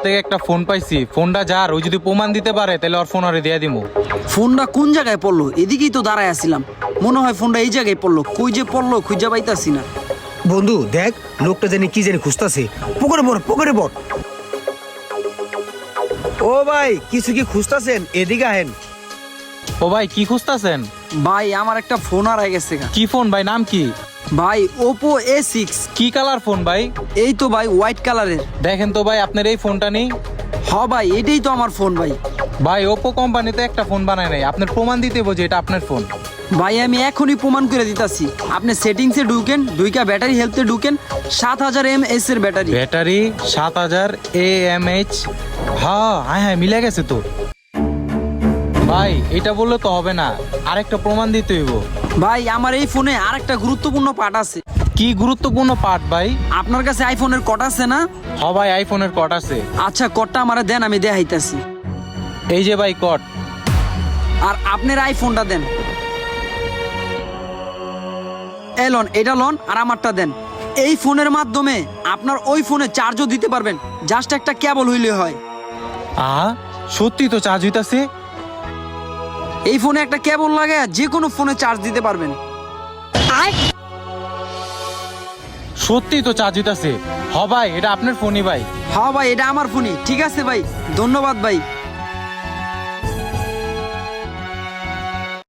থেকে একটা ফোন পাইছি, ফোনটা যার ওই যদি প্রমাণ দিতে পারে তাহলে ওর ফোন আরে দিয়ে দিমু। ফোনটা কোন জায়গায় পড়লো? এদিকেই তো দাঁড়ায় আসছিলাম, মনে হয় ফোনটা এই জায়গায় পড়লো। কই যে পড়লো খুঁজে পাইতাছি না। বন্ধু দেখ, লোকটা জানি কি জানি খুঁজতাছে। পকেটে পড়, পকেটে পড়। ও ভাই, কিছু কি খুঁজতাছেন? এদিকে আহেন। ও ভাই কি খুঁজতাছেন? ভাই আমার একটা ফোন হারাই গেছে গা। কি ফোন ভাই, নাম কি? ভাই ওপো A6। কি কালার ফোন ভাই? এই তো ভাই হোয়াইট কালারের। দেখেন তো ভাই আপনার এই ফোনটা নেই। হ ভাই এটাই তো আমার ফোন ভাই। ভাই ওপো কোম্পানিতে একটা ফোন বানায় নাই, আপনার প্রমাণ দিতে বোঝে এটা আপনার ফোন। ভাই আমি এখনই প্রমাণ করে দিতাছি। আপনি সেটিংসে ঢুকেন, ঢুইকা ব্যাটারি হেলথে ঢুকেন, 7000 mAh এর ব্যাটারি। Battery 7000 AMH। হ্যাঁ হ্যাঁ হ্যাঁ মিলে গেছে তো। ভাই এটা বললে তো হবে না, আরেকটা প্রমাণ দিতে হইব। ভাই আমার এই ফোনে আরেকটা গুরুত্বপূর্ণ পার্ট আছে। কি গুরুত্বপূর্ণ পার্ট ভাই? আপনার কাছে আইফোনের কট আছে না? হ ভাই আইফোনের কট আছে। আচ্ছা কটটা আমারে দেন, আমি দেখাইতাছি। এই যে ভাই কট। আর আপনার আইফোনটা দেন। এই লন, এটা লন আর আমারটা দেন। এই ফোনের মাধ্যমে আপনার ওই ফোনে চার্জও দিতে পারবেন, জাস্ট একটা কেবল হইলে হয়। সত্যি তো চার্জ হইতাছে। এই ফোনে একটা কেবল লাগায় যে কোনো ফোনে চার্জ দিতে পারবেন। সত্যি তো চার্জ হইতাছে। হ ভাই এটা আপনার ফোনই ভাই। হ্যাঁ ভাই এটা আমার ফোনই। ঠিক আছে ভাই, ধন্যবাদ ভাই।